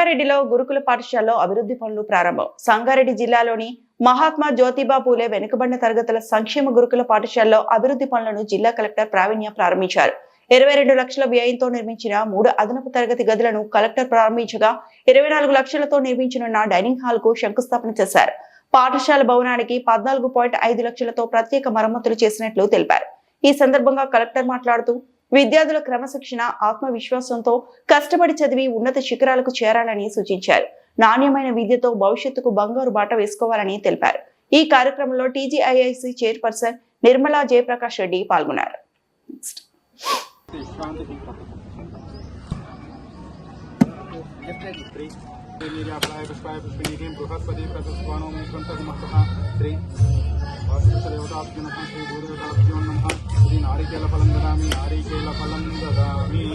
సంగారెడ్డిలో గురుకుల పాఠశాలలో అభివృద్ధి పనులు ప్రారంభం. సంగారెడ్డి జిల్లాలోని మహాత్మా జ్యోతిబా పూలే వెనుకబడిన తరగతుల సంక్షేమ గురుకుల పాఠశాలలో అభివృద్ధి పనులను జిల్లా కలెక్టర్ ప్రావీణ్య ప్రారంభించారు. 22 లక్షల వ్యయంతో నిర్మించిన 3 అదనపు తరగతి గదులను కలెక్టర్ ప్రారంభించగా 24 లక్షలతో నిర్మించనున్న డైనింగ్ హాల్ కు శంకుస్థాపన చేశారు. పాఠశాల భవనానికి 14.5 లక్షలతో ప్రత్యేక మరమ్మతులు చేసినట్లు తెలిపారు. ఈ సందర్భంగా కలెక్టర్ మాట్లాడుతూ విద్యార్థుల క్రమశిక్షణ, ఆత్మవిశ్వాసంతో కష్టపడి చదివి ఉన్నత శిఖరాలకు చేరాలని సూచించారు. నాణ్యమైన విద్యతో భవిష్యత్తుకు బంగారు బాట వేసుకోవాలని తెలిపారు. ఈ కార్యక్రమంలో టీజీఐఐసి చైర్పర్సన్ నిర్మలా జయప్రకాష్ రెడ్డి పాల్గొన్నారు. నారికేల ఫలం దదామి నారికేల ఫలం దదామి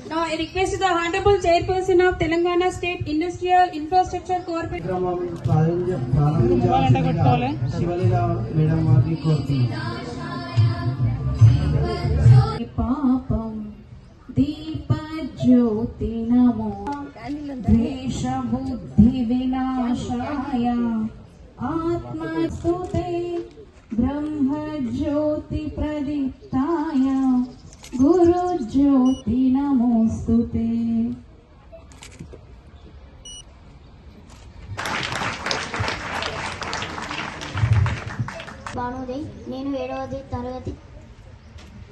Now I request the Honorable Chairperson of Telangana State Industrial Infrastructure Corporation. పాపం దీపజ్యోతి నమో ద్వేష బుద్ధి వినాశాయ ఆత్మస్తుతే బ్రహ్మజ్యోతి ప్రదీప్తాయ గురుజ్యోతి నమోస్తుతే. భానుదయ్, నేను 7వ తరగతి.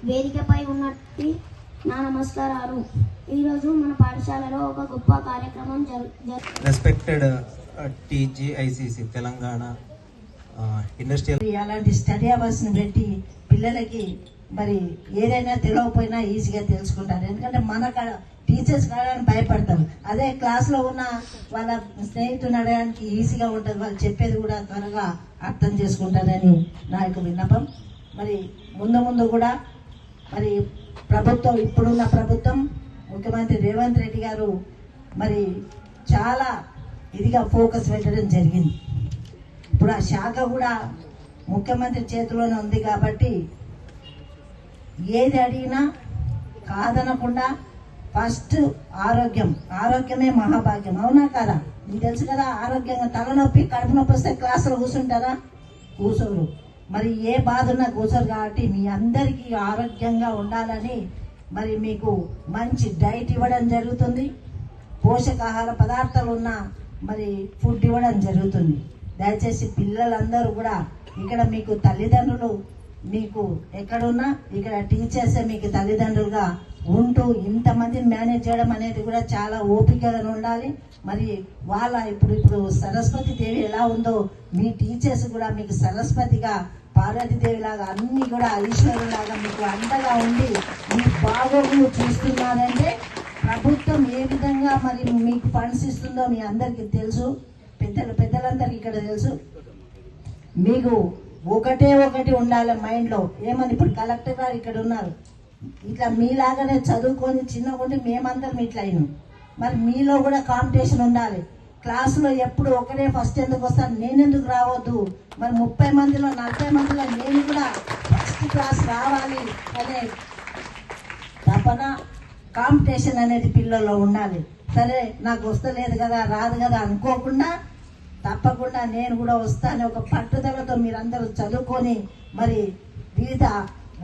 వేదికపై ఉన్నట్టు నా నమస్కారాలు. ఈరోజు మన పాఠశాలలో ఒక గొప్ప కార్యక్రమం రెస్పెక్టెడ్ టీజీఐసిసి తెలంగాణ ఇండస్ట్రియల్ అలాంటి స్టడీ అవర్స్ ని పెట్టి పిల్లలకి మరి ఏదైనా తెలియకపోయినా ఈజీగా తెలుసుకుంటారు. ఎందుకంటే మన టీచర్స్ కావడానికి భయపడతారు. అదే క్లాస్ లో ఉన్న వాళ్ళ స్నేహితుని అడగడానికి ఈజీగా ఉంటుంది. వాళ్ళు చెప్పేది కూడా త్వరగా అర్థం చేసుకుంటారని నా యొక్క విన్నపం. మరి ముందు కూడా మరి ప్రభుత్వం, ఇప్పుడున్న ప్రభుత్వం, ముఖ్యమంత్రి రేవంత్ రెడ్డి గారు మరి చాలా ఇదిగా ఫోకస్ పెట్టడం జరిగింది. ఇప్పుడు ఆ శాఖ కూడా ముఖ్యమంత్రి చేతిలోనే ఉంది కాబట్టి ఏది అడిగినా కాదనకుండా ఫస్ట్ ఆరోగ్యమే మహాభాగ్యం. అవునా కదా? మీకు తెలుసు కదా, ఆరోగ్యంగా తలనొప్పి కడుపు నొప్పి వస్తే క్లాసులో కూర్చుంటారా? కూర్చోరు. మరి ఏ బాధ ఉన్నా కూర్చోరు. కాబట్టి మీ అందరికీ ఆరోగ్యంగా ఉండాలని మరి మీకు మంచి డైట్ ఇవ్వడం జరుగుతుంది. పోషకాహార పదార్థాలు ఉన్న మరి ఫుడ్ ఇవ్వడం జరుగుతుంది. దయచేసి పిల్లలందరూ కూడా ఇక్కడ మీకు తల్లిదండ్రులు, మీకు ఎక్కడున్నా ఇక్కడ టీచర్సే మీకు తల్లిదండ్రులుగా ఉంటూ ఇంతమందిని మేనేజ్ చేయడం అనేది కూడా చాలా ఓపికగా ఉండాలి. మరి వాళ్ళ ఇప్పుడు సరస్వతి దేవి ఎలా ఉందో మీ టీచర్స్ కూడా మీకు సరస్వతిగా, పార్వతీదేవి లాగా అన్ని కూడా ఈశ్వరులాగా మీకు అండగా ఉండి మీ బాగోగులు చూస్తున్నారంటే ప్రభుత్వం ఏ విధంగా మరి మీకు ఫండ్స్ ఇస్తుందో మీ అందరికీ తెలుసు. పెద్దలందరికీ ఇక్కడ తెలుసు. మీకు ఒకటి ఉండాలి మైండ్లో. ఏమని ఇప్పుడు కలెక్టర్ గారు ఇక్కడ ఉన్నారు, ఇట్లా మీలాగానే చదువుకొని చిన్నగుంటే మేమందరం ఇట్లా అయినాం. మరి మీలో కూడా కాంపిటీషన్ ఉండాలి. క్లాసులో ఎప్పుడు ఒకటే ఫస్ట్ ఎందుకు వస్తాను, నేనెందుకు రావద్దు, మరి 30 మందిలో 40 మందిలో నేను కూడా ఫస్ట్ క్లాస్ రావాలి అనే తపన, కాంపిటీషన్ అనేది పిల్లల్లో ఉండాలి. సరే నాకు వస్తలేదు కదా, రాదు కదా అనుకోకుండా తప్పకుండా నేను కూడా వస్తాను ఒక పట్టుదలతో మీరందరూ చదువుకొని మరి వివిధ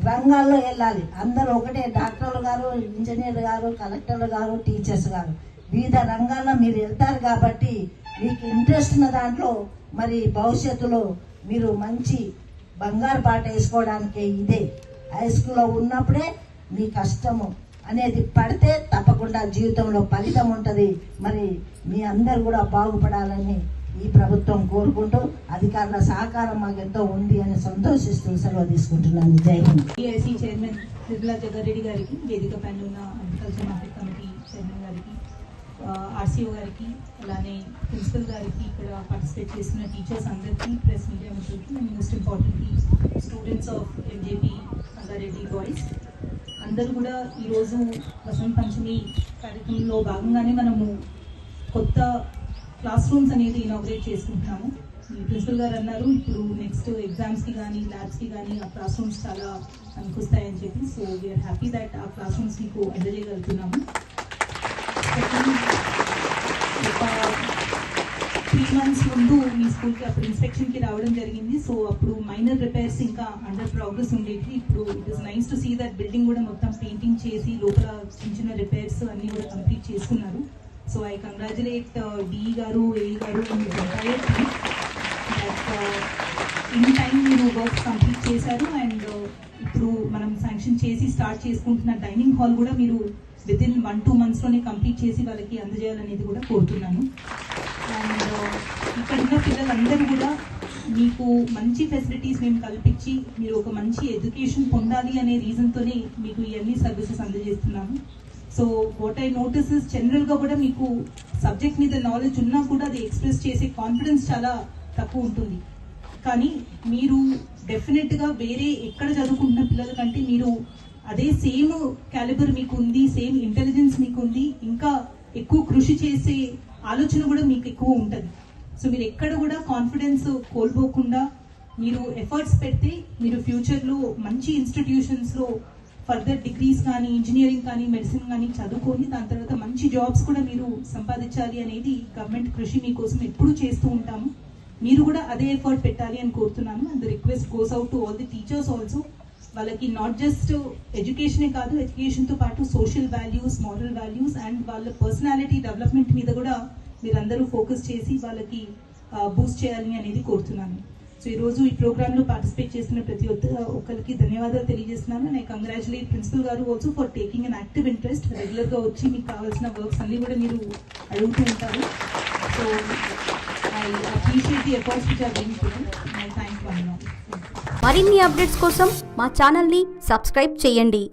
రంగాల్లో వెళ్ళాలి. అందరూ ఒకటే, డాక్టర్లు గారు, ఇంజనీర్లు గారు, కలెక్టర్లు గారు, టీచర్స్ గారు, వివిధ రంగాల్లో మీరు వెళ్తారు కాబట్టి మీకు ఇంట్రెస్ట్ ఉన్న దాంట్లో మరి భవిష్యత్తులో మీరు మంచి బంగారు బాట వేసుకోవడానికి ఇదే. హై స్కూల్లో ఉన్నప్పుడే మీ కష్టము అనేది పడితే తప్పకుండా జీవితంలో ఫలితం ఉంటుంది. మరి మీ అందరు కూడా బాగుపడాలని ఈ ప్రభుత్వం కోరుకుంటూ అధికారుల సహకారం మాకు ఎంతో ఉంది అని సంతోషిస్తూ సెలవు తీసుకుంటున్నాను. జై హింద్. టీఐసీ చైర్మన్ నిర్మలా జగ్గారెడ్డి గారికి, వేదిక పైన ఉన్న అగ్రికల్చర్ మార్కెట్ కమిటీ చైర్మన్ గారికి, ఆర్సీఓ గారికి, అలానే ప్రిన్సిపల్ గారికి, ఇక్కడ పార్టిసిపేట్ చేస్తున్న టీచర్స్ అందరికీ, ప్రెస్ మీడియా మిత్రులకి, and most importantly students of MJP Sangareddy boys అందరూ కూడా ఈరోజు వసంత పంచమి కార్యక్రమంలో భాగంగానే మనము కొత్త క్లాస్ రూమ్స్ అనేది ఇనాగ్రేట్ చేసుకుంటున్నాము. ఈ ప్రిన్సిపల్ గారు అన్నారు ఇప్పుడు నెక్స్ట్ ఎగ్జామ్స్కి కానీ ల్యాబ్స్కి కానీ ఆ క్లాస్ రూమ్స్ చాలా పనికొస్తాయని చెప్పి. సో వీఆర్ హ్యాపీ దట్ ఆ క్లాస్ రూమ్స్ మీకు అందజేయగలుగుతున్నాము. ఒక 3 months ముందు మీ స్కూల్కి అప్పుడు ఇన్స్పెక్షన్కి రావడం జరిగింది. సో అప్పుడు మైనర్ రిపేర్స్ ఇంకా అండర్ ప్రోగ్రెస్ ఉండేవి. ఇప్పుడు it is nice to see that building కూడా మొత్తం పెయింటింగ్ చేసి లోపల చిన్న చిన్న రిపేర్స్ అన్నీ కూడా కంప్లీట్ చేసుకున్నారు. సో ఐ కంగ్రాచులేట్ డిఈ గారు, ఏఈ గారు entire team that in time మీరు వర్క్ కంప్లీట్ చేశారు. అండ్ ఇప్పుడు మనం శాంక్షన్ చేసి స్టార్ట్ చేసుకుంటున్న డైనింగ్ హాల్ కూడా మీరు వితిన్ 1-2 monthsలోనే కంప్లీట్ చేసి వాళ్ళకి అందజేయాలనేది కూడా కోరుతున్నాను. అండ్ ఇక్కడ ఉన్న పిల్లలందరూ కూడా మీకు మంచి ఫెసిలిటీస్ మేము కల్పించి మీరు ఒక మంచి ఎడ్యుకేషన్ పొందాలి అనే రీజన్తోనే మీకు ఇవన్నీ సర్వీసెస్ అందజేస్తున్నాము. So what I notice is జనరల్గా కూడా మీకు సబ్జెక్ట్ మీద నాలెడ్జ్ ఉన్నా కూడా అది ఎక్స్ప్రెస్ చేసే కాన్ఫిడెన్స్ చాలా తక్కువ ఉంటుంది. కానీ మీరు డెఫినెట్గా వేరే ఎక్కడ చదువుకుంటున్న పిల్లల కంటే మీరు అదే సేమ్ క్యాలిబర్ మీకు ఉంది, సేమ్ ఇంటెలిజెన్స్ మీకు ఉంది, ఇంకా ఎక్కువ కృషి చేసే ఆలోచన కూడా మీకు ఎక్కువ ఉంటుంది. సో మీరు ఎక్కడ కూడా కాన్ఫిడెన్స్ కోల్పోకుండా మీరు ఎఫర్ట్స్ పెడితే మీరు ఫ్యూచర్లో మంచి ఇన్స్టిట్యూషన్స్లో ఫర్దర్ డిగ్రీస్ కానీ, ఇంజనీరింగ్ కానీ, మెడిసిన్ కానీ చదువుకొని దాని తర్వాత మంచి జాబ్స్ కూడా మీరు సంపాదించాలి అనేది గవర్నమెంట్ కృషి మీకోసం ఎప్పుడు చేస్తూ ఉంటాము. మీరు కూడా అదే ఎఫర్ట్ పెట్టాలి అని కోరుతున్నాను. And the request goes out to all the teachers also. వాళ్ళకి నాట్ జస్ట్ ఎడ్యుకేషనే కాదు, ఎడ్యుకేషన్తో పాటు social values, moral values and వాళ్ళ పర్సనాలిటీ డెవలప్మెంట్ మీద కూడా మీరందరూ ఫోకస్ చేసి వాళ్ళకి బూస్ట్ చేయాలి అనేది కోరుతున్నాను. సో ఈరోజు ఈ ప్రోగ్రాంలో పార్టిసిపేట్ చేస్తున్న ప్రతి ఒక్కరికి ధన్యవాదాలు తెలియజేస్తున్నాను. అండ్ ఐ కంగ్రాచులేట్ ప్రిన్సిపల్ గారు also for taking an active interest. రెగ్యులర్గా వచ్చి మీకు కావాల్సిన వర్క్స్ అన్నీ కూడా మీరు అడుగుతూ ఉంటారు. So I appreciate the efforts which are being put in. I thank you. మరిన్ని అప్డేట్స్ కోసం మా ఛానల్ని సబ్స్క్రైబ్ చేయండి.